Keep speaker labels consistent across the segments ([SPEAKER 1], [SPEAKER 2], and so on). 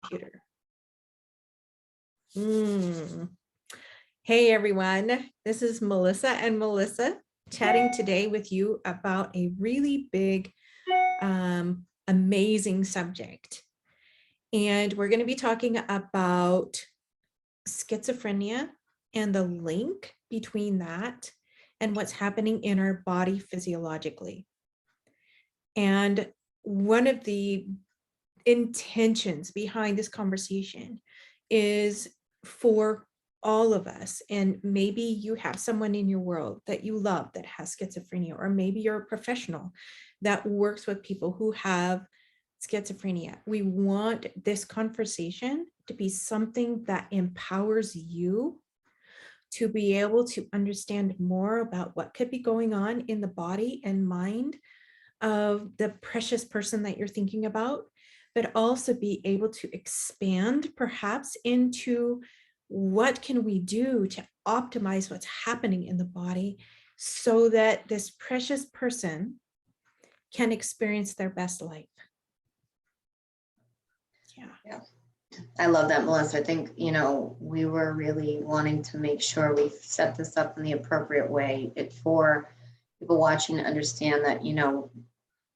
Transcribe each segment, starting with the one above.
[SPEAKER 1] computer. Hey everyone, this is Melissa and Melissa chatting today with you about a really big, amazing subject. And we're going to be talking about schizophrenia and the link between that and what's happening in our body physiologically. And one of the intentions behind this conversation is for all of us, and maybe you have someone in your world that you love that has schizophrenia, or maybe you're a professional that works with people who have schizophrenia. We want this conversation to be something that empowers you to be able to understand more about what could be going on in the body and mind of the precious person that you're thinking about, but also be able to expand perhaps into what can we do to optimize what's happening in the body so that this precious person can experience their best life.
[SPEAKER 2] Yeah. I love that, Melissa. I think, we were really wanting to make sure we set this up in the appropriate way for people watching to understand that,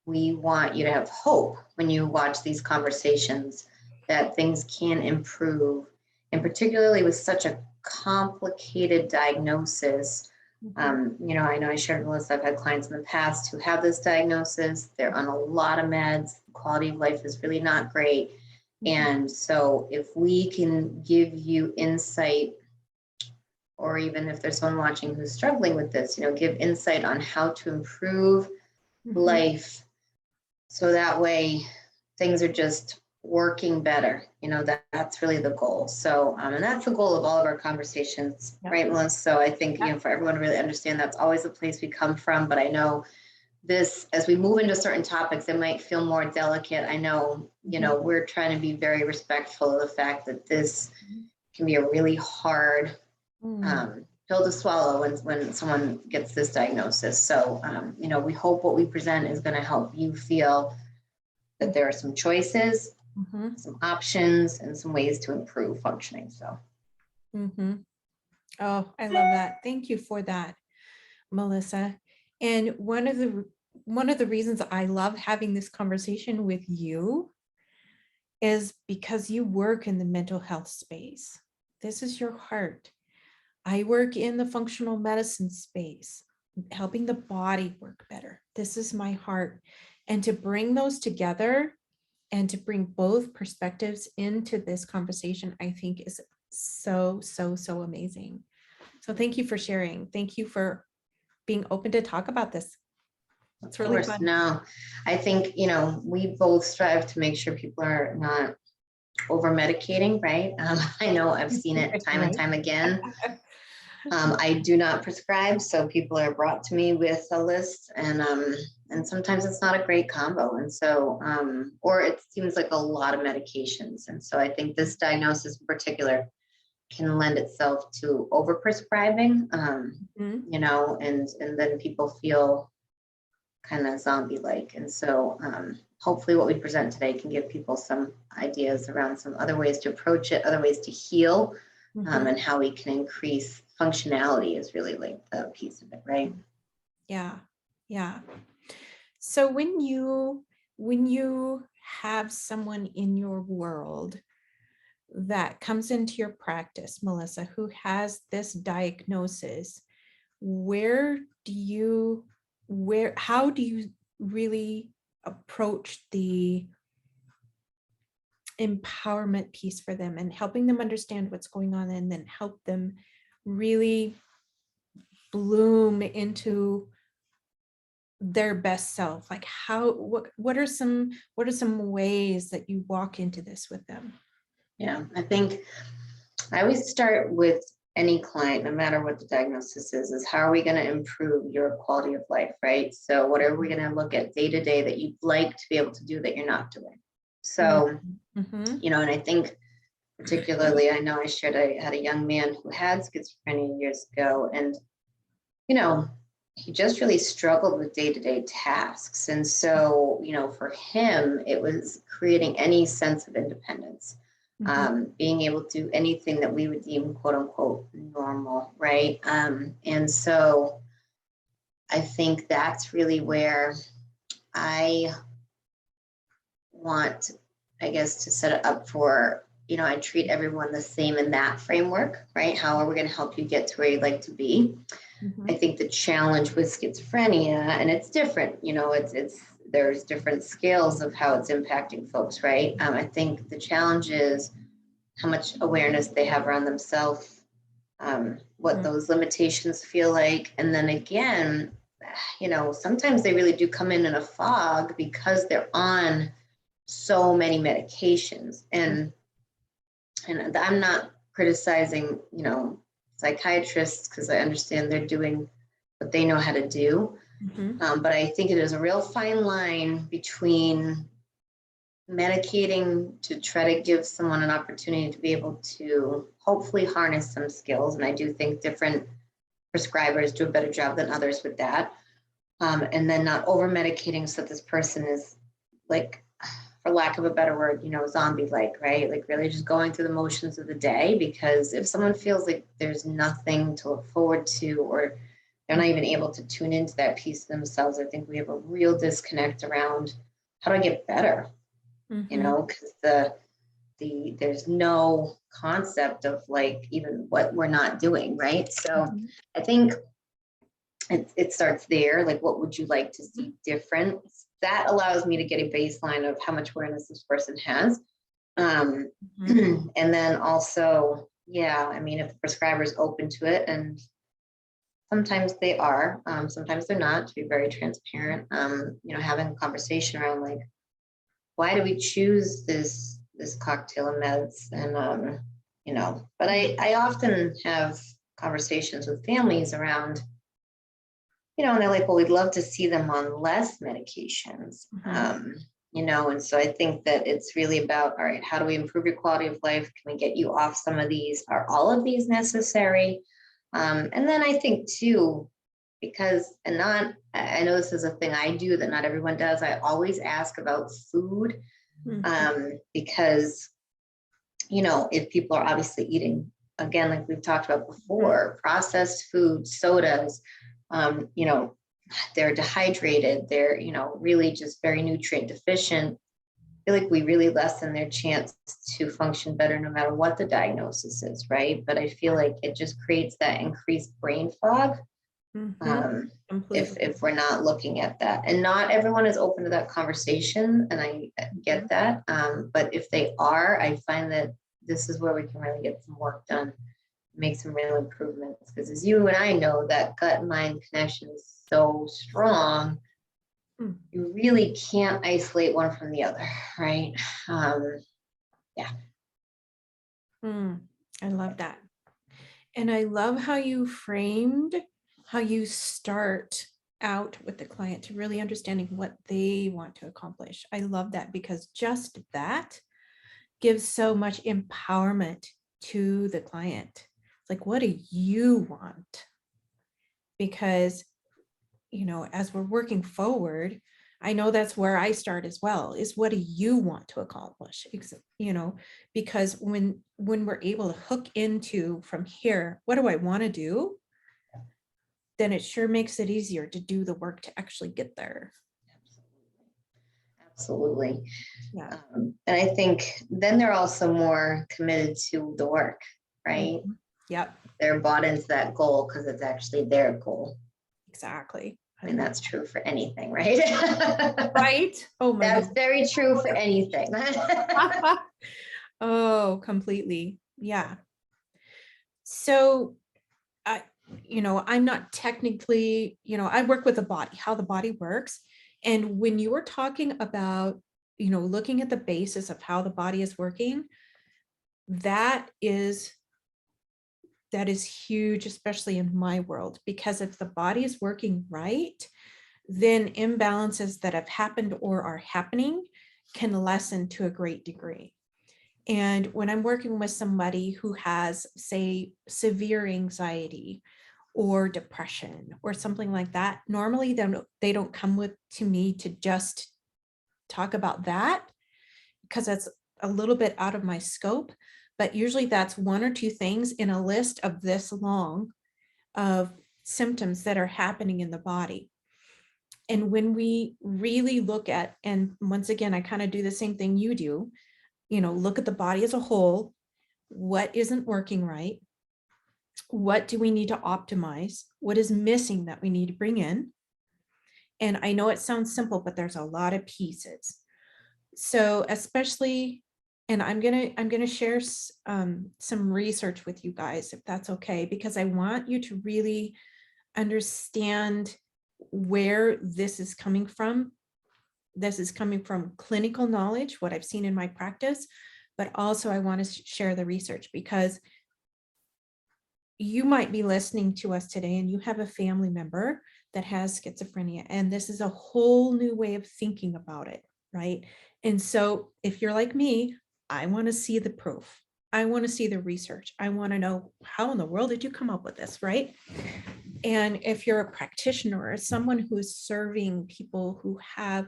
[SPEAKER 2] we want you to have hope when you watch these conversations that things can improve, and particularly with such a complicated diagnosis. I know I shared with Melissa, I've had clients in the past who have this diagnosis. They're on a lot of meds. Quality of life is really not great. And so if we can give you insight, or even if there's someone watching who's struggling with this, give insight on how to improve life, so that way things are just working better. That's really the goal. So, and that's the goal of all of our conversations, right, Melissa? So I think, for everyone to really understand, that's always the place we come from. But I know this, as we move into certain topics, it might feel more delicate. I know, we're trying to be very respectful of the fact that this can be a really hard pill to swallow when someone gets this diagnosis. So, we hope what we present is going to help you feel that there are some choices, some options, and some ways to improve functioning. So.
[SPEAKER 1] Oh, I love that. Thank you for that, Melissa. And one of the reasons I love having this conversation with you is because you work in the mental health space. This is your heart. I work in the functional medicine space, helping the body work better. This is my heart. And to bring those together and to bring both perspectives into this conversation, I think is so, so, so amazing. So thank you for sharing. Thank you for being open to talk about this. It's really fun.
[SPEAKER 2] No, I think, we both strive to make sure people are not over medicating, right? I know I've seen it time and time again. I do not prescribe, so people are brought to me with a list, and sometimes it's not a great combo. And so, or it seems like a lot of medications. And so I think this diagnosis in particular can lend itself to overprescribing, and then people feel kind of zombie-like. And so hopefully what we present today can give people some ideas around some other ways to approach it, other ways to heal, and how we can increase functionality is really like the piece of it, right?
[SPEAKER 1] Yeah. So when you have someone in your world that comes into your practice, Melissa, who has this diagnosis, how do you really approach the empowerment piece for them and helping them understand what's going on, and then help them really bloom into their best self? Like what are some ways that you walk into this with them?
[SPEAKER 2] Yeah, I think I always start with any client, no matter what the diagnosis is how are we going to improve your quality of life, right? So what are we going to look at day to day that you'd like to be able to do that you're not doing? So, and I think particularly, I know I had a young man who had schizophrenia years ago, and, he just really struggled with day-to-day tasks. And so, for him, it was creating any sense of independence. being able to do anything that we would deem quote unquote normal, right? And so I think that's really where I want, I guess, to set it up for, I treat everyone the same in that framework, right? How are we going to help you get to where you'd like to be? I think the challenge with schizophrenia, and it's different, there's different scales of how it's impacting folks, right? I think the challenge is how much awareness they have around themselves, what those limitations feel like. And then again, sometimes they really do come in a fog because they're on so many medications. And I'm not criticizing, psychiatrists, because I understand they're doing what they know how to do. But I think it is a real fine line between medicating to try to give someone an opportunity to be able to hopefully harness some skills. And I do think different prescribers do a better job than others with that. And then not over medicating so that this person is, like, for lack of a better word, zombie-like, right? Like really just going through the motions of the day. Because if someone feels like there's nothing to look forward to, or they're not even able to tune into that piece of themselves, I think we have a real disconnect around how do I get better? Because there's no concept of like even what we're not doing, right? So I think it starts there. Like, what would you like to see different? That allows me to get a baseline of how much awareness this person has. And then also, if the prescriber is open to it, and sometimes they are, sometimes they're not, to be very transparent, having a conversation around like, why do we choose this cocktail of meds? And, but I often have conversations with families around, and they're like, well, we'd love to see them on less medications, and so I think that it's really about, all right, how do we improve your quality of life? Can we get you off some of these? Are all of these necessary? And then I think too, because, I know this is a thing I do that not everyone does, I always ask about food, because, if people are obviously eating, again, like we've talked about before, processed food, sodas, they're dehydrated, they're, really just very nutrient deficient, I feel like we really lessen their chance to function better no matter what the diagnosis is, right? But I feel like it just creates that increased brain fog, if we're not looking at that. And not everyone is open to that conversation, and I get that. But if they are, I find that this is where we can really get some work done, make some real improvements. Because as you and I know, that gut mind connection is so strong. You really can't isolate one from the other, right?
[SPEAKER 1] I love that. And I love how you framed how you start out with the client to really understanding what they want to accomplish. I love that, because just that gives so much empowerment to the client. It's like, what do you want? Because, as we're working forward, I know that's where I start as well, is what do you want to accomplish? Because when we're able to hook into from here, what do I want to do? Then it sure makes it easier to do the work to actually get there.
[SPEAKER 2] Absolutely.
[SPEAKER 1] Yeah.
[SPEAKER 2] And I think then they're also more committed to the work, right?
[SPEAKER 1] Yep.
[SPEAKER 2] They're bought into that goal because it's actually their goal.
[SPEAKER 1] Exactly.
[SPEAKER 2] I mean, that's true for anything, right?
[SPEAKER 1] Right? Oh my
[SPEAKER 2] That's
[SPEAKER 1] goodness.
[SPEAKER 2] very true for anything.
[SPEAKER 1] Oh, completely. Yeah. So I'm not technically, I work with the body, how the body works. And when you were talking about, looking at the basis of how the body is working, that is huge, especially in my world, because if the body is working right, then imbalances that have happened or are happening can lessen to a great degree. And when I'm working with somebody who has, say, severe anxiety or depression or something like that, normally they don't come to me to just talk about that, because a little bit out of my scope, but usually that's one or two things in a list of this long of symptoms that are happening in the body. And when we really look at, and once again, I kind of do the same thing you do, look at the body as a whole, what isn't working right? What do we need to optimize? What is missing that we need to bring in? And I know it sounds simple, but there's a lot of pieces. So especially, and I'm gonna share some research with you guys, if that's okay, because I want you to really understand where this is coming from. This is coming from clinical knowledge, what I've seen in my practice, but also I want to share the research, because you might be listening to us today and you have a family member that has schizophrenia, and this is a whole new way of thinking about it, right? And so if you're like me, I want to see the proof. I want to see the research. I want to know, how in the world did you come up with this, right? And if you're a practitioner or someone who's serving people who have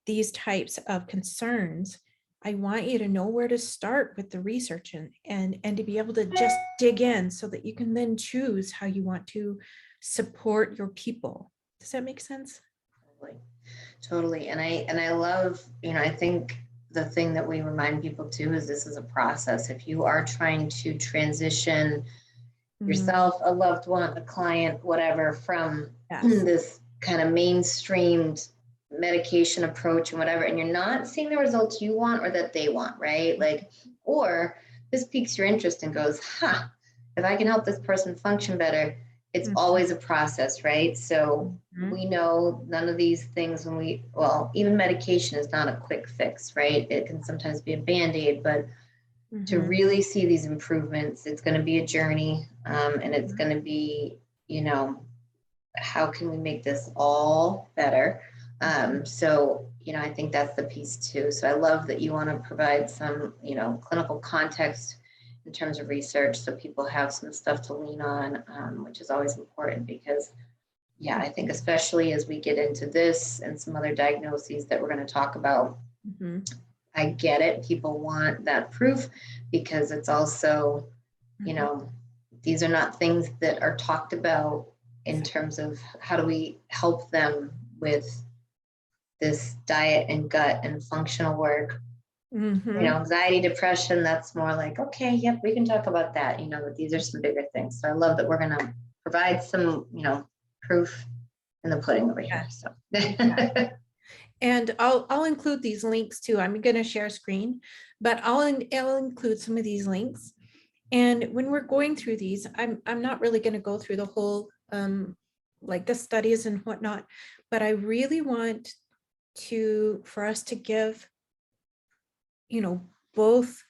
[SPEAKER 1] these types of concerns, I want you to know where to start with the research and to be able to just dig in so that you can then choose how you want to support your people. Does that make sense?
[SPEAKER 2] Totally. And I love, I think the thing that we remind people too is this is a process. If you are trying to transition yourself, a loved one, a client, whatever, from this kind of mainstreamed medication approach and whatever, and you're not seeing the results you want or that they want, right? Like, or this piques your interest and goes, if I can help this person function better, it's always a process, right? So we know none of these things even medication is not a quick fix, right? It can sometimes be a Band-Aid, but to really see these improvements, it's going to be a journey. And it's going to be, how can we make this all better? So, I think that's the piece too. So I love that you want to provide some, clinical context in terms of research, so people have some stuff to lean on, which is always important because, I think especially as we get into this and some other diagnoses that we're going to talk about, I get it. People want that proof because it's also, these are not things that are talked about in terms of how do we help them with this diet and gut and functional work. Anxiety, depression, that's more like, okay, yep, we can talk about that, but these are some bigger things. So I love that we're going to provide some, proof in the pudding over here. So.
[SPEAKER 1] And I'll include these links too. I'm going to share screen, but I'll include some of these links. And when we're going through these, I'm not really going to go through the whole, like the studies and whatnot, but I really want for us to give, both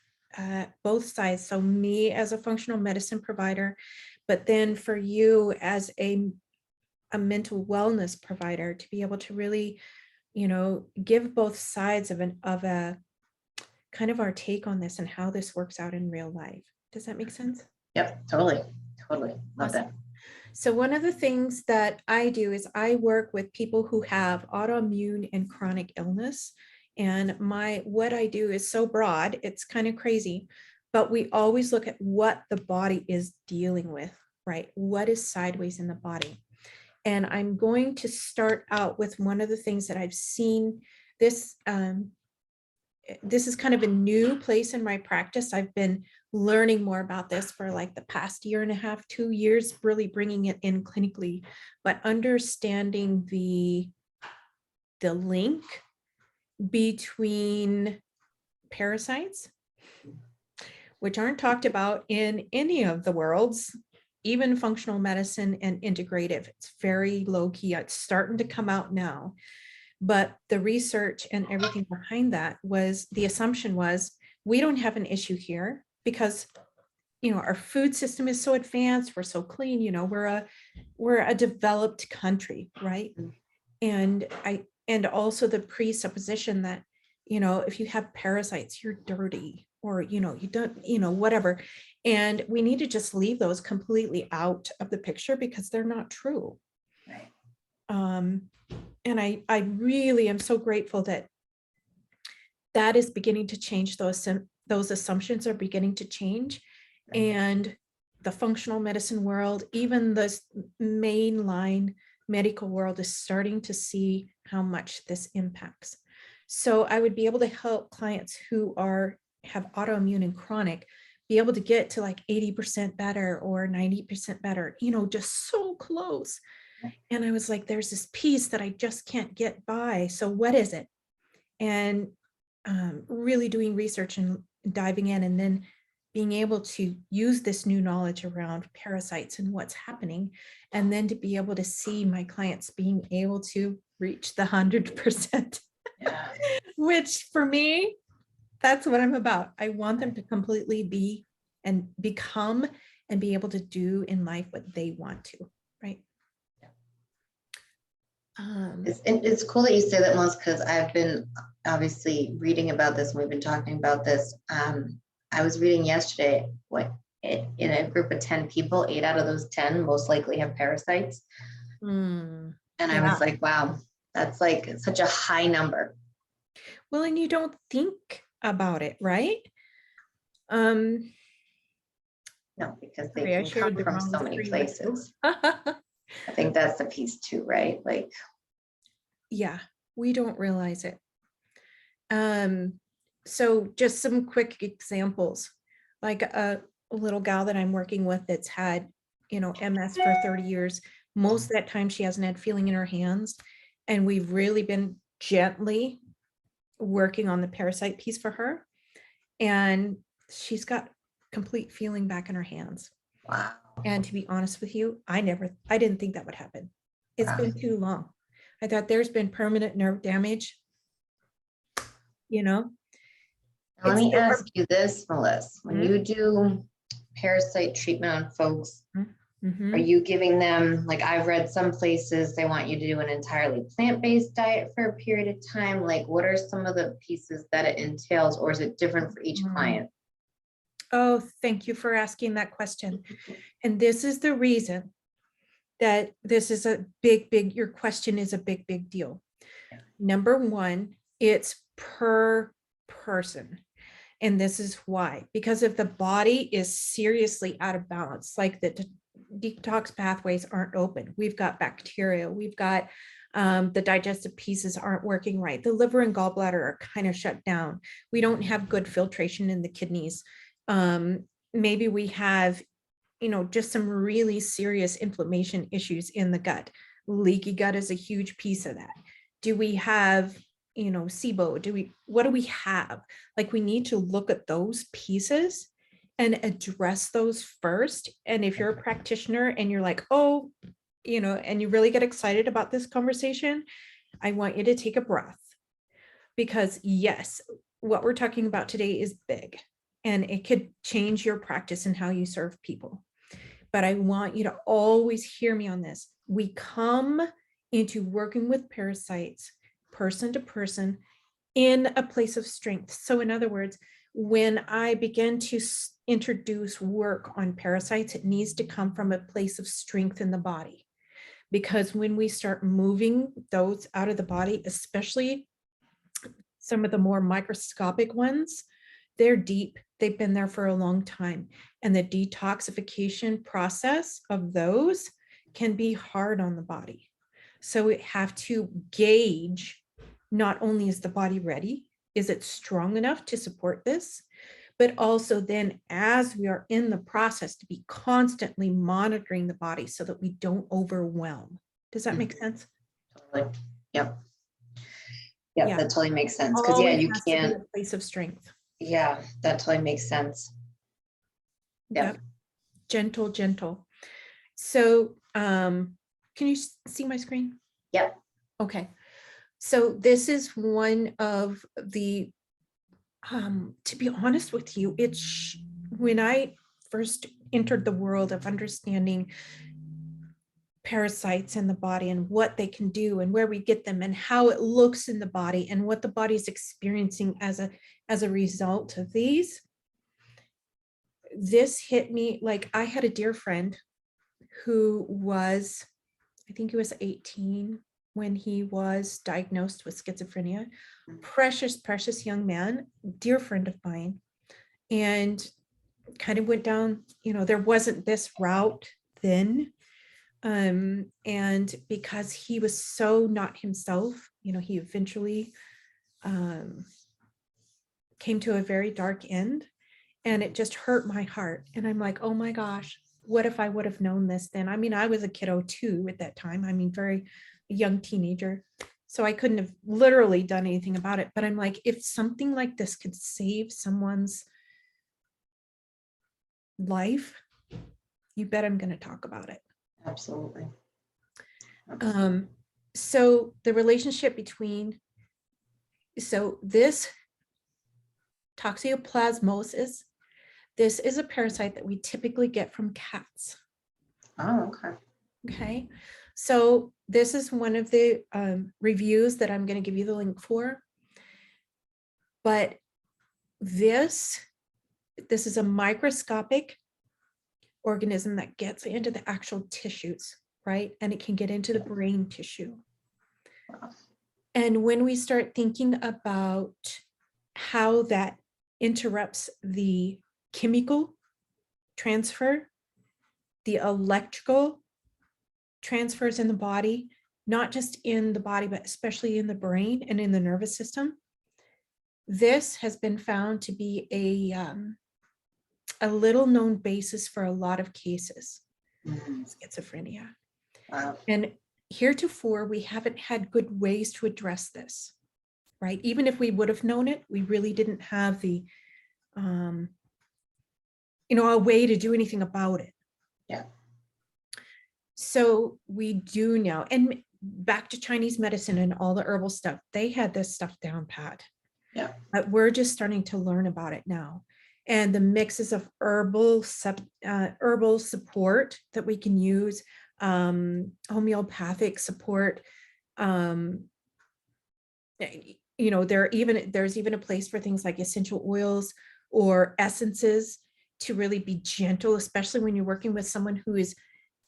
[SPEAKER 1] sides. So me as a functional medicine provider, but then for you as a mental wellness provider to be able to really, give both sides of a kind of our take on this and how this works out in real life. Does that make sense?
[SPEAKER 2] Yep, totally. Love that.
[SPEAKER 1] So one of the things that I do is I work with people who have autoimmune and chronic illness. And what I do is so broad, it's kind of crazy, but we always look at what the body is dealing with, right? What is sideways in the body? And I'm going to start out with one of the things that I've seen. This is kind of a new place in my practice. I've been learning more about this for like the past year and a half, 2 years, really bringing it in clinically, but understanding the link between parasites, which aren't talked about in any of the worlds, even functional medicine and integrative. It's very low key. It's starting to come out now. But the research and everything behind that the assumption was, we don't have an issue here because, our food system is so advanced. We're so clean, we're a developed country, right? And also the presupposition that, if you have parasites, you're dirty, or, you don't, whatever. And we need to just leave those completely out of the picture because they're not true.
[SPEAKER 2] Right.
[SPEAKER 1] And I really am so grateful that that is beginning to change. Those assumptions are beginning to change. And the functional medicine world, even the mainline medical world, is starting to see how much this impacts. So I would be able to help clients who have autoimmune and chronic be able to get to like 80% better or 90% better, just so close. And I was like, there's this piece that I just can't get by. So what is it? And really doing research and diving in, and then being able to use this new knowledge around parasites and what's happening, and then to be able to see my clients being able to reach the 100%, which for me, that's what I'm about. I want them to completely be and become and be able to do in life what they want to, right?
[SPEAKER 2] It's cool that you say that, Melissa, because I've been obviously reading about this, and we've been talking about this. I was reading yesterday in a group of 10 people, 8 out of those 10 most likely have parasites. And I was like, wow, that's like such a high number.
[SPEAKER 1] Well, and you don't think about it, right?
[SPEAKER 2] No, because they can come from so many places. I think that's the piece too, right? Like,
[SPEAKER 1] yeah, we don't realize it. So just some quick examples, like a little gal that I'm working with that's had, MS for 30 years. Most of that time she hasn't had feeling in her hands. And we've really been gently working on the parasite piece for her. And she's got complete feeling back in her hands.
[SPEAKER 2] wow.
[SPEAKER 1] And to be honest with you, I didn't think that would happen. It's been too long. I thought there's been permanent nerve damage,
[SPEAKER 2] Let me ask you this, Melissa. When you do parasite treatment on folks, are you giving them, like I've read some places, they want you to do an entirely plant-based diet for a period of time. Like, what are some of the pieces that it entails, or is it different for each client?
[SPEAKER 1] Oh, thank you for asking that question. And this is the reason that this is a big, your question is a big deal. Number one, it's per person. And this is why, because if the body is seriously out of balance, like the detox pathways aren't open, we've got bacteria, we've got the digestive pieces aren't working right, the liver and gallbladder are kind of shut down, we don't have good filtration in the kidneys, maybe we have just some really serious inflammation issues in the gut. Leaky gut is a huge piece of that. Do we have SIBO? What do we have? Like, we need to look at those pieces and address those first. And if you're a practitioner and you're like, oh, and you really get excited about this conversation, I want you to take a breath, because yes, what we're talking about today is big and it could change your practice and how you serve people. But I want you to always hear me on this. We come into working with parasites person to person in a place of strength. So in other words, when I begin to introduce work on parasites, it needs to come from a place of strength in the body. Because when we start moving those out of the body, especially some of the more microscopic ones, they're deep. They've been there for a long time. And the detoxification process of those can be hard on the body. So we have to gauge, not only is the body ready, is it strong enough to support this, but also then as we are in the process to be constantly monitoring the body so that we don't overwhelm. Does that make sense?
[SPEAKER 2] Totally. Yep. Yeah, that totally makes sense. Because you can't.
[SPEAKER 1] A place of strength.
[SPEAKER 2] Yeah, that totally makes sense.
[SPEAKER 1] Yep. Gentle. So can you see my screen?
[SPEAKER 2] Yep.
[SPEAKER 1] Okay. So this is one of the, to be honest with you, it's when I first entered the world of understanding parasites in the body and what they can do and where we get them and how it looks in the body and what the body is experiencing as a result of these. This hit me like I had a dear friend who was, I think he was 18 when he was diagnosed with schizophrenia.
[SPEAKER 2] Mm.
[SPEAKER 1] Precious, precious young man, dear friend of mine, and kind of went down, there wasn't this route then. And because he was so not himself, he eventually came to a very dark end, and it just hurt my heart. And I'm like, oh my gosh, what if I would have known this then? I mean, I was a kiddo too at that time. I mean, very young teenager. So I couldn't have literally done anything about it. But I'm like, if something like this could save someone's life, you bet I'm going to talk about it.
[SPEAKER 2] Absolutely.
[SPEAKER 1] So the relationship between, this toxoplasmosis, this is a parasite that we typically get from cats.
[SPEAKER 2] Oh, okay.
[SPEAKER 1] Okay. So this is one of the reviews that I'm going to give you the link for. But this is a microscopic organism that gets into the actual tissues, right? And it can get into the brain tissue.
[SPEAKER 2] Wow.
[SPEAKER 1] And when we start thinking about how that interrupts the chemical transfer, the electrical transfers in the body, not just in the body, but especially in the brain and in the nervous system, this has been found to be a little known basis for a lot of cases, schizophrenia.
[SPEAKER 2] Wow.
[SPEAKER 1] And heretofore, we haven't had good ways to address this, right? Even if we would have known it, we really didn't have the, a way to do anything about it.
[SPEAKER 2] Yeah.
[SPEAKER 1] So we do now, and back to Chinese medicine and all the herbal stuff, they had this stuff down pat.
[SPEAKER 2] Yeah.
[SPEAKER 1] But we're just starting to learn about it now. And the mixes of herbal support that we can use, homeopathic support. There's even a place for things like essential oils or essences to really be gentle, especially when you're working with someone who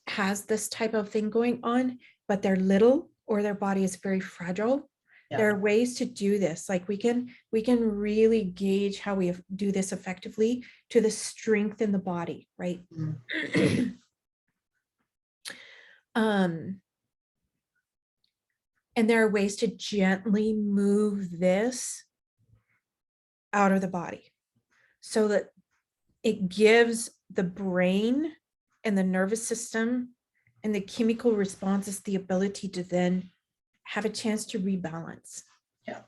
[SPEAKER 1] has this type of thing going on, but they're little or their body is very fragile.
[SPEAKER 2] Yeah.
[SPEAKER 1] There are ways to do this. Like we can really gauge how we do this effectively to the strength in the body, right? And there are ways to gently move this out of the body so that it gives the brain and the nervous system and the chemical responses the ability to then have a chance to rebalance.
[SPEAKER 2] Yeah.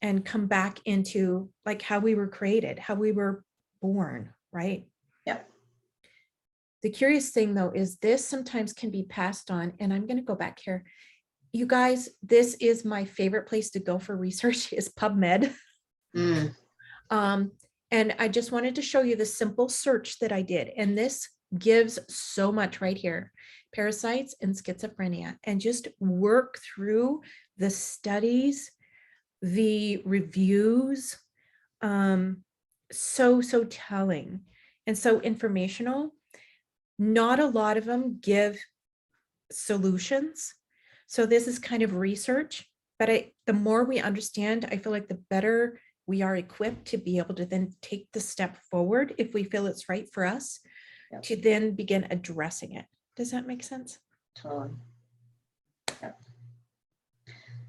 [SPEAKER 1] And come back into like how we were created, how we were born, right?
[SPEAKER 2] Yeah.
[SPEAKER 1] The curious thing though is this sometimes can be passed on, and I'm going to go back here. You guys, this is my favorite place to go for research is PubMed. And I just wanted to show you the simple search that I did. And this gives so much right here, parasites and schizophrenia, and just work through the studies, the reviews, so telling and so informational. Not a lot of them give solutions. So this is kind of research, but the more we understand, I feel like the better we are equipped to be able to then take the step forward if we feel it's right for us. Yep. To then begin addressing it. Does that make sense?
[SPEAKER 2] Totally. Yep.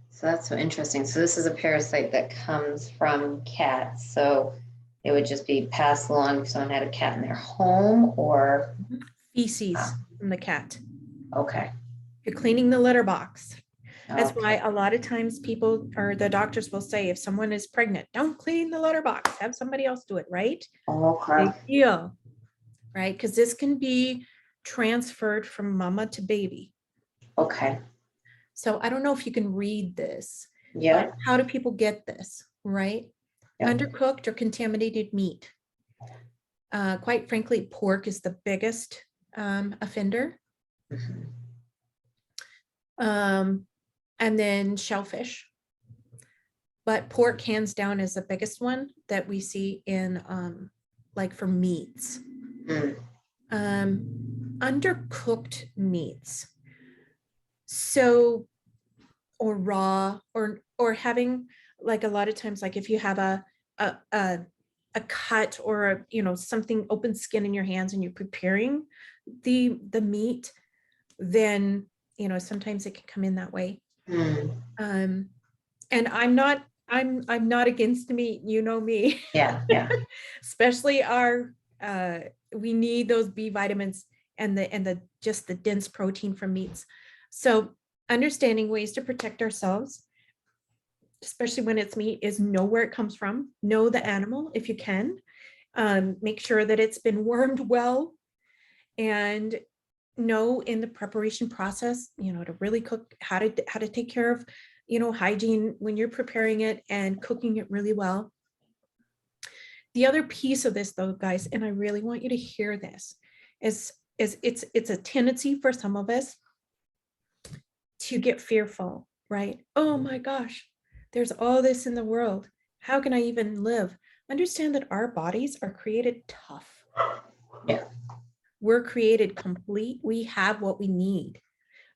[SPEAKER 2] So that's so interesting. So this is a parasite that comes from cats. So it would just be passed along if someone had a cat in their home or
[SPEAKER 1] feces from the cat.
[SPEAKER 2] Okay.
[SPEAKER 1] You're cleaning the litter box. That's why a lot of times people or the doctors will say, if someone is pregnant, don't clean the litter box, have somebody else do it, right?
[SPEAKER 2] Okay.
[SPEAKER 1] Big deal, right? Because this can be transferred from mama to baby.
[SPEAKER 2] Okay.
[SPEAKER 1] So I don't know if you can read this.
[SPEAKER 2] Yeah.
[SPEAKER 1] But how do people get this, right? Yep. Undercooked or contaminated meat. Quite frankly, pork is the biggest offender. And then shellfish. But pork, hands down, is the biggest one that we see in like for meats. Undercooked meats. So or raw, or having, like, a lot of times, like if you have a, a, a cut or a, something, open skin in your hands, and you're preparing the meat, then, sometimes it can come in that way. Um, and I'm not against meat, me.
[SPEAKER 2] Yeah.
[SPEAKER 1] Especially we need those B vitamins and the just the dense protein from meats. So understanding ways to protect ourselves, especially when it's meat, is know where it comes from, know the animal if you can, make sure that it's been wormed well, and know in the preparation process, to really cook, how to take care of, hygiene when you're preparing it and cooking it really well. The other piece of this, though, guys, and I really want you to hear this, is it's a tendency for some of us to get fearful, right? Oh my gosh, there's all this in the world. How can I even live? Understand that our bodies are created tough.
[SPEAKER 2] Yeah.
[SPEAKER 1] We're created complete. We have what we need.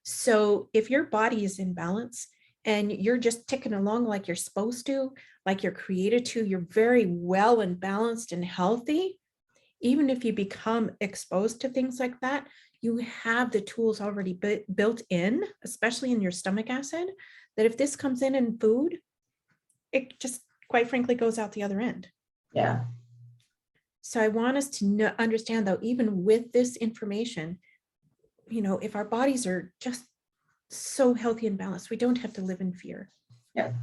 [SPEAKER 1] So if your body is in balance and you're just ticking along like you're supposed to, like you're created to, you're very well and balanced and healthy, even if you become exposed to things like that, you have the tools already built in, especially in your stomach acid, that if this comes in food, it just, quite frankly, goes out the other end.
[SPEAKER 2] Yeah.
[SPEAKER 1] So I want us to understand, though, even with this information, if our bodies are just so healthy and balanced, we don't have to live in fear.
[SPEAKER 2] Yeah,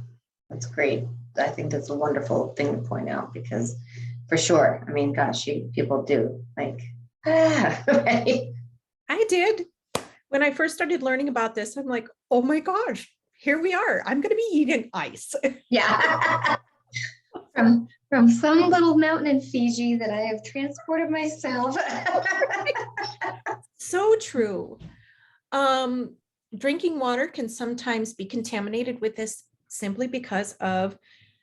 [SPEAKER 2] that's great. I think that's a wonderful thing to point out, because for sure, I mean, gosh, people do like, right?
[SPEAKER 1] I did. When I first started learning about this, I'm like, oh my gosh, here we are. I'm going to be eating ice.
[SPEAKER 2] Yeah. From some little mountain in Fiji that I have transported myself.
[SPEAKER 1] So true. Drinking water can sometimes be contaminated with this simply because of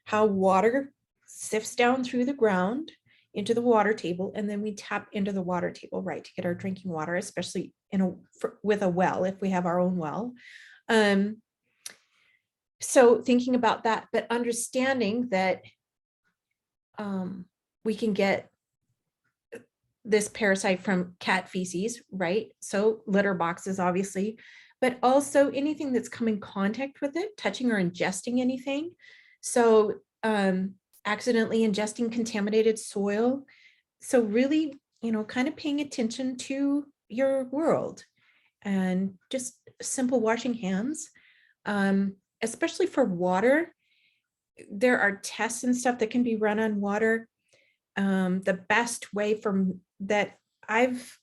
[SPEAKER 1] how water sifts down through the ground into the water table, and then we tap into the water table, right, to get our drinking water, especially with a well, if we have our own well. So thinking about that, but understanding that we can get this parasite from cat feces, right? So litter boxes, obviously, but also anything that's come in contact with it, touching or ingesting anything. So accidentally ingesting contaminated soil. So really, kind of paying attention to your world, and just simple washing hands, especially for water. There are tests and stuff that can be run on water. The best way that I've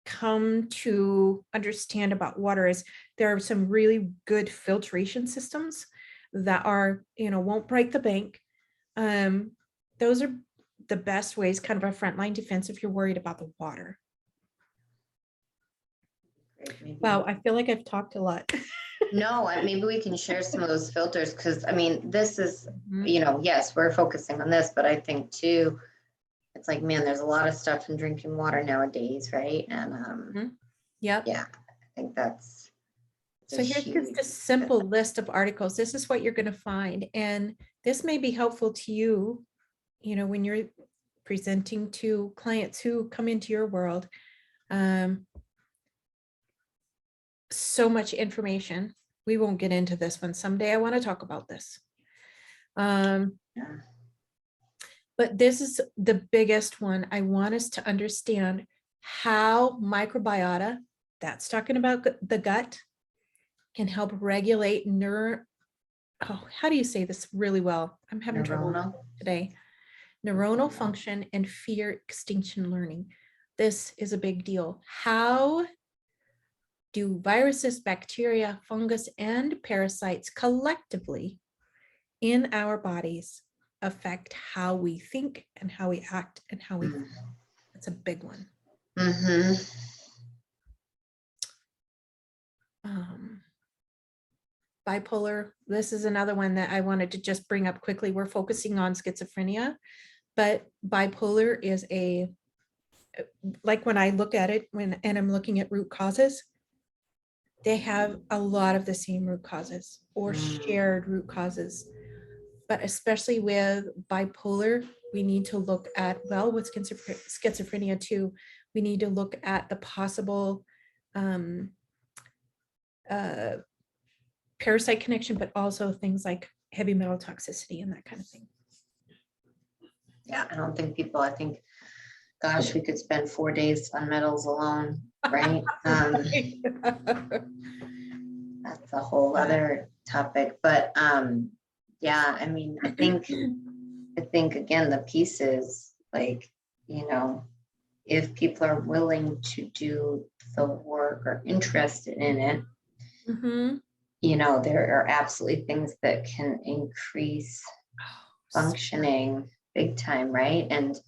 [SPEAKER 1] come to understand about water is there are some really good filtration systems that are, won't break the bank. Those are the best ways, kind of a frontline defense if you're worried about the water. Wow, I feel like I've talked a lot.
[SPEAKER 2] No, maybe we can share some of those filters, because I mean, this is,
[SPEAKER 1] Mhm.
[SPEAKER 2] yes, we're focusing on this, but I think too, it's like, man, there's a lot of stuff in drinking water nowadays, right? And
[SPEAKER 1] Yep.
[SPEAKER 2] yeah, I think that's
[SPEAKER 1] So here's just a simple list of articles. This is what you're going to find. And this may be helpful to you, when you're presenting to clients who come into your world. So much information. We won't get into this one. Someday I want to talk about this. But this is the biggest one. I want us to understand how microbiota, that's talking about the gut, can help regulate how do you say this really well? I'm having trouble today. Neuronal function and fear extinction learning. This is a big deal. How do viruses, bacteria, fungus, and parasites collectively in our bodies affect how we think and how we act and how we feel? That's a big one. Bipolar, this is another one that I wanted to just bring up quickly. We're focusing on schizophrenia, but bipolar is like when I look at it, and I'm looking at root causes, they have a lot of the same root causes or shared root causes. But especially with bipolar, we need to look at, well, with schizophrenia too, we need to look at the possible parasite connection, but also things like heavy metal toxicity and that kind of thing.
[SPEAKER 2] Yeah, I think, gosh, we could spend 4 days on metals alone, right? That's a whole other topic, but yeah, I mean, I think again, the piece is like, if people are willing to do the work or interested in it, there are absolutely things that can increase functioning big time, right? And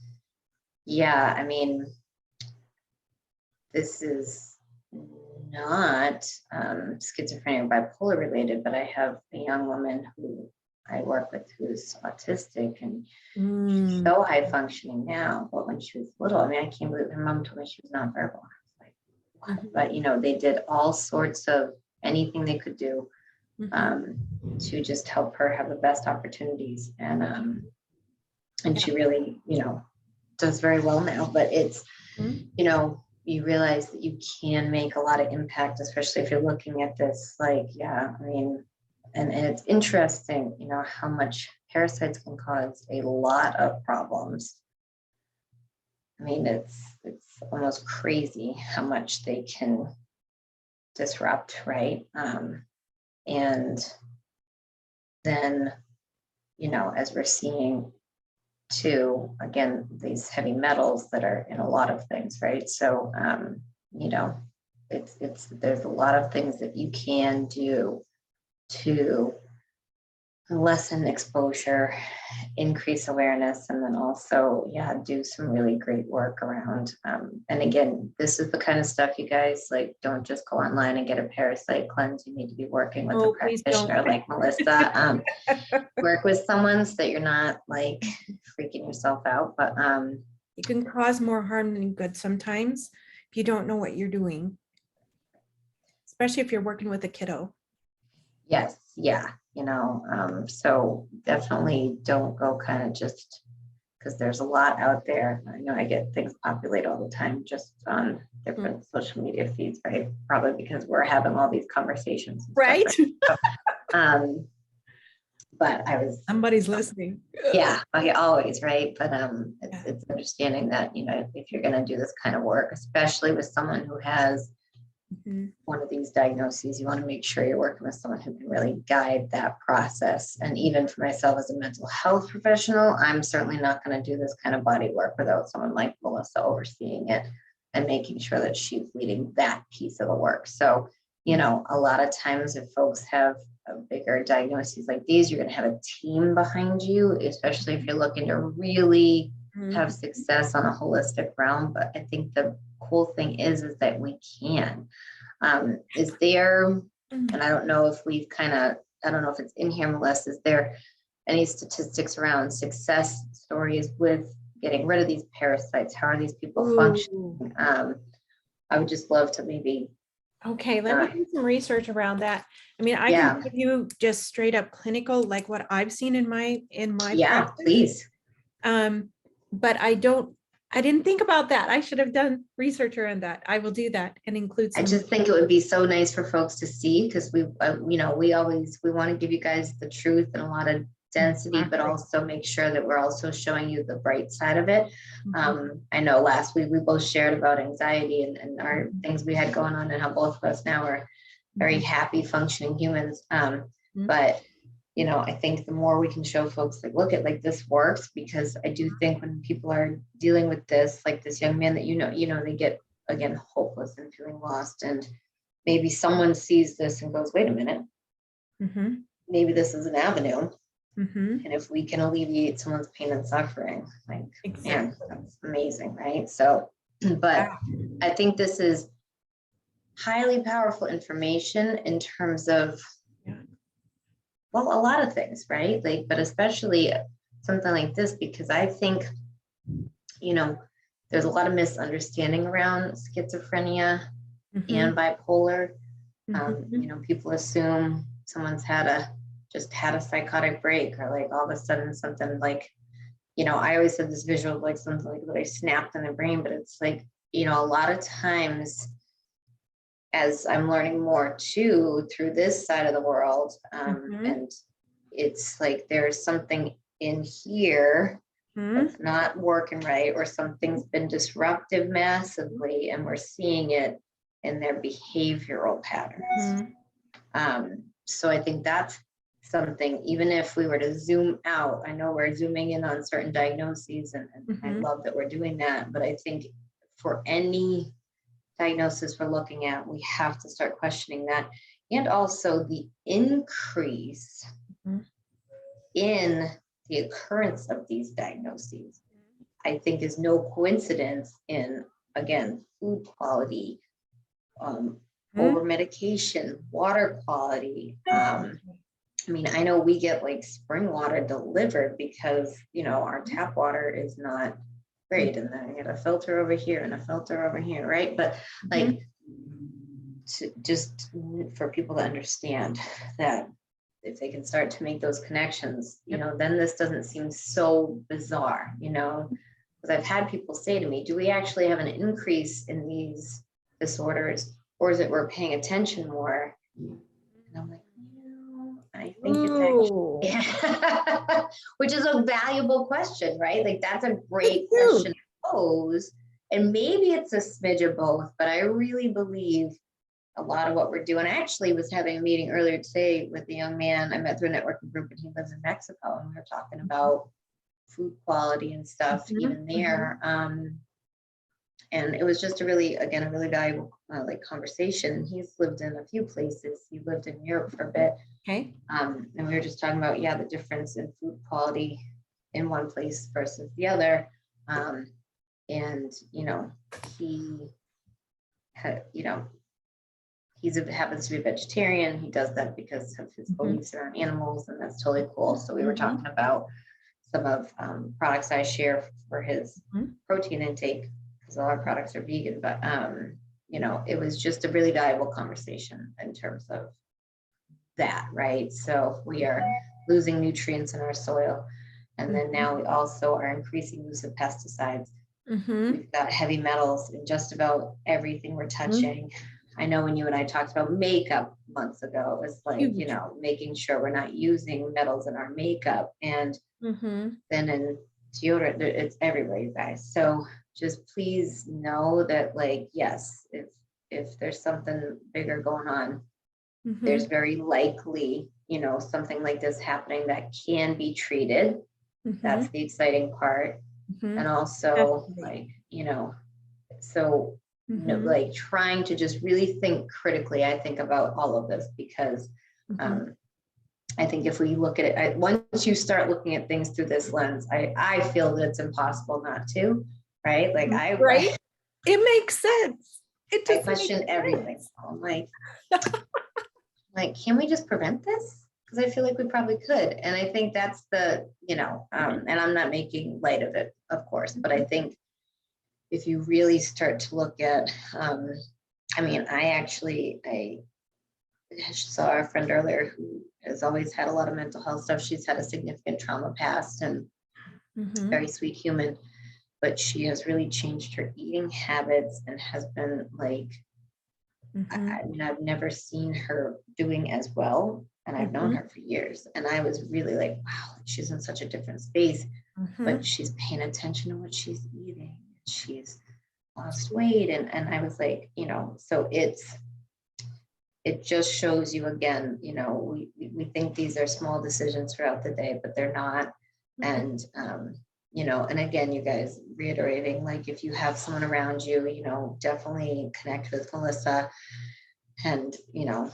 [SPEAKER 2] yeah, I mean, this is not schizophrenia or bipolar related, but I have a young woman who I work with who's autistic, and she's so high functioning now. But when she was little, I mean, I can't believe her mom told me she was nonverbal. I was like, what? But they did all sorts of anything they could do to just help her have the best opportunities. And she really, does very well now. But it's, you realize that you can make a lot of impact, especially if you're looking at this, like, yeah, I mean, and it's interesting, how much parasites can cause a lot of problems. I mean, it's almost crazy how much they can disrupt, right? And then, as we're seeing too, again, these heavy metals that are in a lot of things, right? So, there's a lot of things that you can do to lessen exposure, increase awareness, and then also, do some really great work around. And again, this is the kind of stuff, you guys, like, don't just go online and get a parasite cleanse. You need to be working with a practitioner like Melissa. Work with someone so that you're not like freaking yourself out. But
[SPEAKER 1] it can cause more harm than good sometimes if you don't know what you're doing, especially if you're working with a kiddo.
[SPEAKER 2] Yes, yeah. So definitely don't go kind of just because there's a lot out there. I know I get things populate all the time just on different social media feeds, right? Probably because we're having all these conversations.
[SPEAKER 1] Right.
[SPEAKER 2] But
[SPEAKER 1] somebody's listening.
[SPEAKER 2] Yeah, okay, always, right? But it's understanding that, if you're going to do this kind of work, especially with someone who has one of these diagnoses, you want to make sure you're working with someone who can really guide that process. And even for myself as a mental health professional, I'm certainly not going to do this kind of body work without someone like Melissa overseeing it and making sure that she's leading that piece of the work. So, a lot of times if folks have bigger diagnoses like these, you're going to have a team behind you, especially if you're looking to really have success on a holistic realm. But I think the cool thing is that we can. Is there, and I don't know if I don't know if it's in here, Melissa, is there any statistics around success stories with getting rid of these parasites? How are these people functioning? I would just love to maybe.
[SPEAKER 1] Okay, let me do some research around that. I mean, I can give you just straight up clinical, like what I've seen in my practice.
[SPEAKER 2] Please.
[SPEAKER 1] But I didn't think about that. I should have done research around that. I will do that and include some.
[SPEAKER 2] I just think it would be so nice for folks to see, because we want to give you guys the truth and a lot of density, but also make sure that we're also showing you the bright side of it. I know last week we both shared about anxiety and our things we had going on, and how both of us now are very happy, functioning humans. But I think the more we can show folks, like, look at, like, this works, because I do think when people are dealing with this, like this young man that they get, again, hopeless and feeling lost, and maybe someone sees this and goes, wait a minute, maybe this is an avenue. And if we can alleviate someone's pain and suffering, like, man, that's amazing, right? So, but I think this is highly powerful information in terms of, well, a lot of things, right? Like, but especially something like this, because I think, there's a lot of misunderstanding around schizophrenia and bipolar. You know, people assume someone's just had a psychotic break, or like all of a sudden something like, you know, I always have this visual of like something like they snapped in their brain, but it's like, you know, a lot of times, as I'm learning more too through this side of the world, and it's like there's something in here that's not working right, or something's been disruptive massively, and we're seeing it in their behavioral patterns. So I think that's something, even if we were to zoom out, I know we're zooming in on certain diagnoses, and I love that we're doing that, but I think for any diagnosis we're looking at, we have to start questioning that. And also the increase in the occurrence of these diagnoses, I think, is no coincidence in, again, food quality, over medication, water quality. I mean, I know we get like spring water delivered because, you know, our tap water is not great, and then I get a filter over here and a filter over here, right? But like, just for people to understand that if they can start to make those connections, you know, then this doesn't seem so bizarre, you know, because I've had people say to me, do we actually have an increase in these disorders, or is it we're paying attention more? And I'm like, I think it's actually, which is a valuable question, right? Like, that's a great question to pose. And maybe it's a smidge of both, but I really believe a lot of what we're doing. I actually was having a meeting earlier today with a young man I met through a networking group, and he lives in Mexico, and we were talking about food quality and stuff even there. And it was just a really valuable like conversation. He's lived in a few places. He lived in Europe for a bit.
[SPEAKER 1] Okay.
[SPEAKER 2] And we were just talking about, the difference in food quality in one place versus the other. And, you know, he had, you know, happens to be a vegetarian. He does that because of his beliefs around animals, and that's totally cool. So we were talking about some of products I share for his protein intake, because all our products are vegan, but you know, it was just a really valuable conversation in terms of that, right? So we are losing nutrients in our soil, and then now we also are increasing use of pesticides. We've got heavy metals in just about everything we're touching. I know when you and I talked about makeup months ago, it was like, you know, making sure we're not using metals in our makeup, and then in deodorant, it's everywhere, you guys. So just please know that, like, yes, if there's something bigger going on, there's very likely, you know, something like this happening that can be treated. That's the exciting part. And also, like, you know, so like trying to just really think critically, I think, about all of this, because I think if we look at it, once you start looking at things through this lens, I feel that it's impossible not to, right? Like
[SPEAKER 1] it makes sense. It
[SPEAKER 2] just question everything. I'm like, can we just prevent this? Because I feel like we probably could. And I think that's the, you know, and I'm not making light of it, of course, but I think if you really start to look at, I mean, I saw a friend earlier who has always had a lot of mental health stuff. She's had a significant trauma past, and very sweet human, but she has really changed her eating habits and has been like, I mean, I've never seen her doing as well, and I've known her for years. And I was really like, wow, she's in such a different space, but she's paying attention to what she's eating. She's lost weight. And I was like, you know, so it just shows you again, you know, we think these are small decisions throughout the day, but they're not. And, you know, and again, you guys reiterating, like, if you have someone around you, you know, definitely connect with Melissa, and, you know,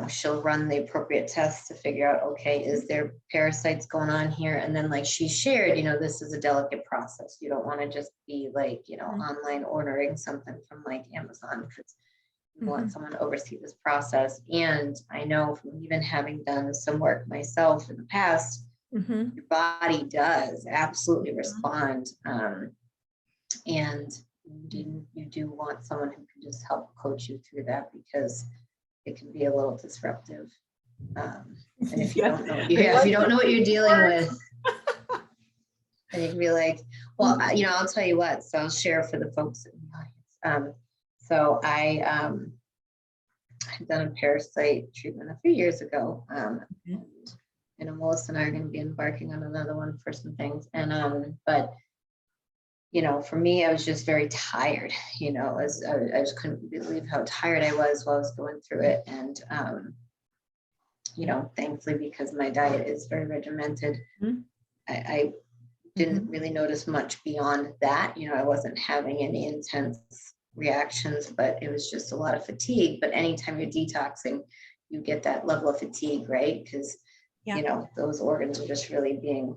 [SPEAKER 2] she'll run the appropriate tests to figure out, okay, is there parasites going on here? And then, like she shared, you know, this is a delicate process. You don't want to just be like, you know, online ordering something from like Amazon, because you want someone to oversee this process. And I know from even having done some work myself in the past, your body does absolutely respond. And you do want someone who can just help coach you through that, because it can be a little disruptive. And if you
[SPEAKER 1] Yeah.
[SPEAKER 2] don't know what if you don't know what you're dealing with, then you can be like, well, I'll tell you what. So I'll share for the folks in the audience. So I've done a parasite treatment a few years ago. And Melissa and I are going to be embarking on another one for some things. And but for me, I was just very tired. As I just couldn't believe how tired I was while I was going through it. And thankfully, because my diet is very regimented, I didn't really notice much beyond that. I wasn't having any intense reactions, but it was just a lot of fatigue. But anytime you're detoxing, you get that level of fatigue, right? Because those organs are just really being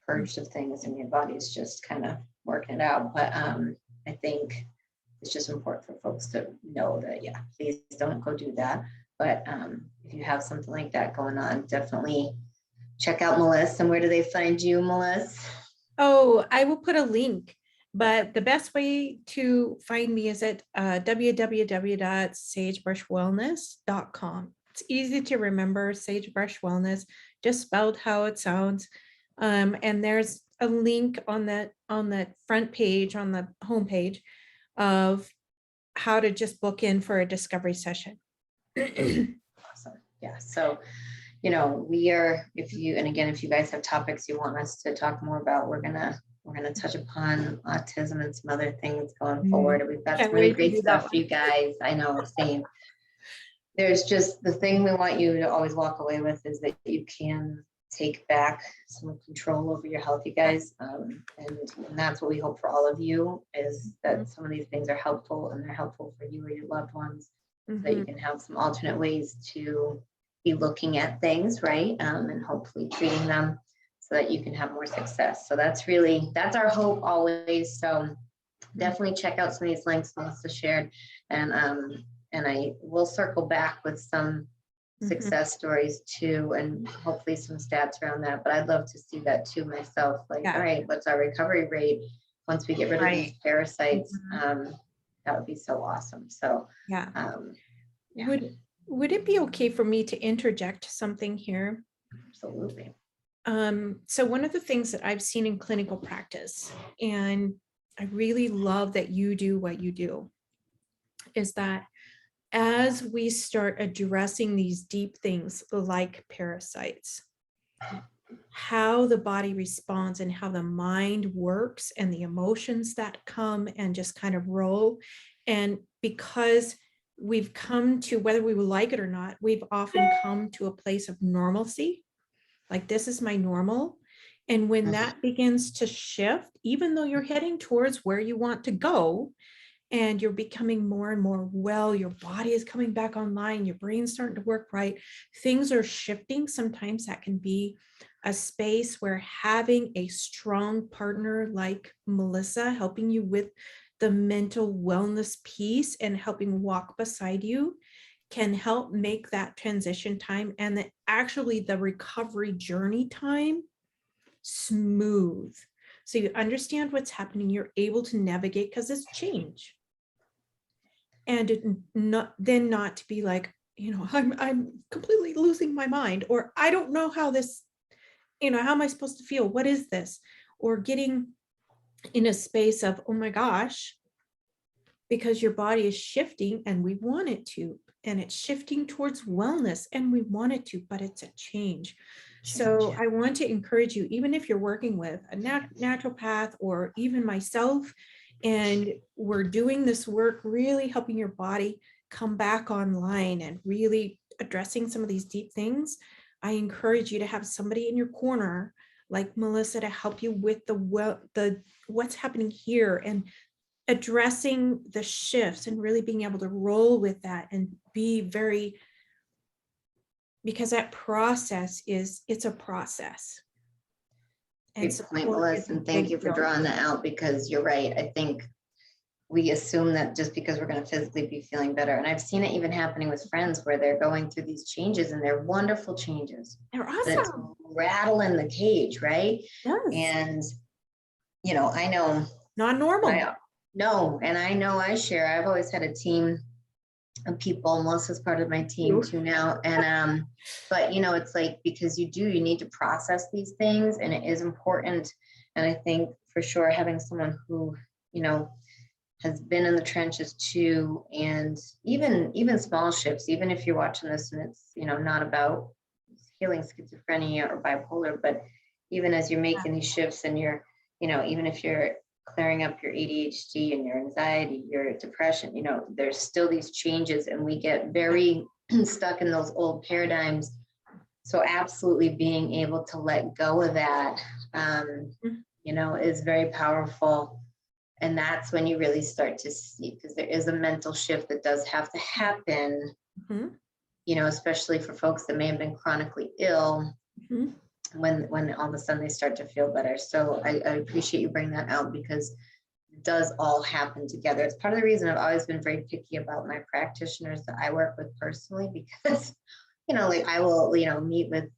[SPEAKER 2] purged of things, and your body's just kind of working it out. But I think it's just important for folks to know that, please don't go do that. But if you have something like that going on, definitely check out Melissa. And where do they find you, Melissa?
[SPEAKER 1] Oh, I will put a link, but the best way to find me is at www.sagebrushwellness.com. It's easy to remember, Sagebrush Wellness, just spelled how it sounds. And there's a link on that front page, on the homepage, of how to just book in for a discovery session.
[SPEAKER 2] Awesome. Yeah. So, we are, if you guys have topics you want us to talk more about, we're gonna touch upon autism and some other things going forward. We've got some really great stuff for you guys. I know, same. There's just the thing we want you to always walk away with is that you can take back some control over your health, you guys. And that's what we hope for all of you, is that some of these things are helpful, and they're helpful for you or your loved ones, so that you can have some alternate ways to be looking at things, right? And hopefully treating them so that you can have more success. So that's our hope always. So definitely check out some of these links Melissa shared. And I will circle back with some success stories too, and hopefully some stats around that. But I'd love to see that too myself. Like, all right, what's our recovery rate once we get rid of these parasites? That would be so awesome. So
[SPEAKER 1] Would it be okay for me to interject something here?
[SPEAKER 2] Absolutely.
[SPEAKER 1] So one of the things that I've seen in clinical practice, and I really love that you do what you do, is that as we start addressing these deep things like parasites, how the body responds and how the mind works and the emotions that come and just kind of roll. And because we've come to, whether we will like it or not, we've often come to a place of normalcy. Like, this is my normal. And when that begins to shift, even though you're heading towards where you want to go, and you're becoming more and more well, your body is coming back online, your brain's starting to work right, things are shifting. Sometimes that can be a space where having a strong partner like Melissa helping you with the mental wellness piece and helping walk beside you can help make that transition time and the recovery journey time smooth. So you understand what's happening, you're able to navigate, because it's change. And not to be like, I'm completely losing my mind, or I don't know how this, how am I supposed to feel? What is this? Or getting in a space of, oh my gosh, because your body is shifting and we want it to, and it's shifting towards wellness and we want it to, but it's a change. So I want to encourage you, even if you're working with a naturopath or even myself, and we're doing this work, really helping your body come back online and really addressing some of these deep things, I encourage you to have somebody in your corner like Melissa to help you with the what's happening here and addressing the shifts and really being able to roll with that and be very, because that process it's a process.
[SPEAKER 2] Great point, Melissa, and thank you for drawing that out, because you're right. I think we assume that just because we're going to physically be feeling better, and I've seen it even happening with friends where they're going through these changes and they're wonderful changes.
[SPEAKER 1] They're awesome.
[SPEAKER 2] Rattling the cage, right?
[SPEAKER 1] Yes.
[SPEAKER 2] And I know
[SPEAKER 1] not normal.
[SPEAKER 2] No, and I know I've always had a team people. Melissa's part of my team too now. And, but you know, it's like, because you need to process these things, and it is important. And I think for sure having someone who, you know, has been in the trenches too, and even small shifts, even if you're watching this and it's, you know, not about healing schizophrenia or bipolar, but even as you're making these shifts and you're, you know, even if you're clearing up your ADHD and your anxiety, your depression, you know, there's still these changes, and we get very stuck in those old paradigms. So absolutely being able to let go of that, you know, is very powerful. And that's when you really start to see, because there is a mental shift that does have to happen, you know, especially for folks that may have been chronically ill, when all of a sudden they start to feel better. So I appreciate you bringing that out, because it does all happen together. It's part of the reason I've always been very picky about my practitioners that I work with personally, because, you know, like I will, you know, meet with,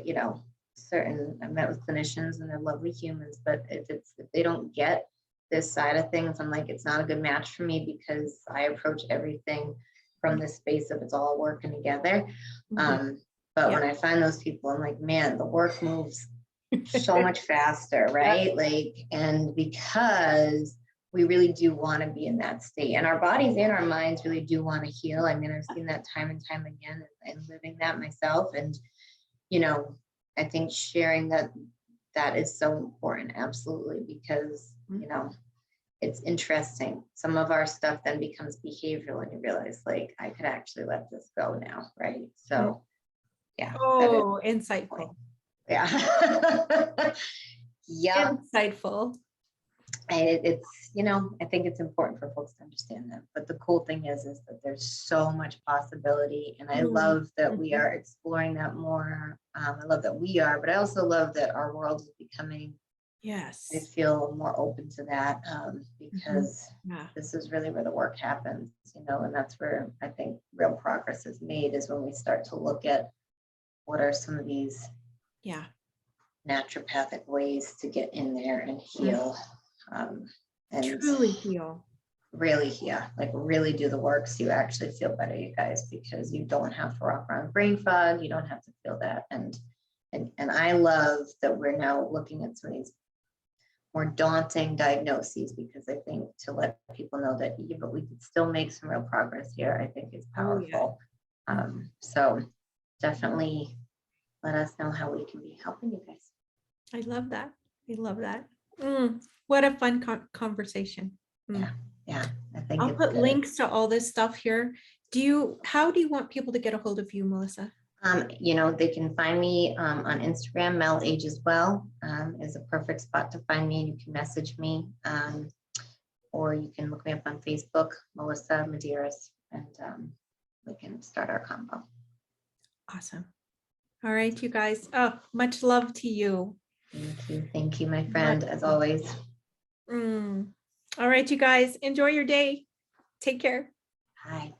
[SPEAKER 2] you know, I've met with clinicians and they're lovely humans, but if they don't get this side of things, I'm like, it's not a good match for me, because I approach everything from this space of it's all working together. But when I find those people, I'm like, man, the work moves so much faster, right? Like, and because we really do want to be in that state, and our bodies and our minds really do want to heal. I mean, I've seen that time and time again, and living that myself. And, you know, I think sharing that is so important. Absolutely. Because, you know, it's interesting. Some of our stuff then becomes behavioral, and you realize, like, I could actually let this go now. Right. So yeah.
[SPEAKER 1] Oh, insightful.
[SPEAKER 2] Yeah. Yeah.
[SPEAKER 1] Insightful.
[SPEAKER 2] And it's, you know, I think it's important for folks to understand that. But the cool thing is that there's so much possibility. And I love that we are exploring that more. I love that we are, but I also love that our world is becoming, I feel, more open to that, because this is really where the work happens, you know, and that's where I think real progress is made, is when we start to look at what are some of these naturopathic ways to get in there and heal, and
[SPEAKER 1] truly heal.
[SPEAKER 2] Really, like really do the work so you actually feel better, you guys, because you don't have to walk around brain fog. You don't have to feel that. And I love that we're now looking at some of these more daunting diagnoses, because I think to let people know that but we can still make some real progress here, I think is powerful. So definitely let us know how we can be helping you guys.
[SPEAKER 1] I love that. I love that. What a fun conversation.
[SPEAKER 2] Yeah, I think
[SPEAKER 1] I'll put links to all this stuff here. How do you want people to get a hold of you, Melissa?
[SPEAKER 2] You know, they can find me on Instagram. Mel Ages Well is a perfect spot to find me. You can message me, or you can look me up on Facebook, Melissa Medeiros, and we can start our combo.
[SPEAKER 1] Awesome. All right, you guys. Oh, much love to you.
[SPEAKER 2] Thank you, my friend, as always.
[SPEAKER 1] All right, you guys, enjoy your day. Take care.
[SPEAKER 2] Bye.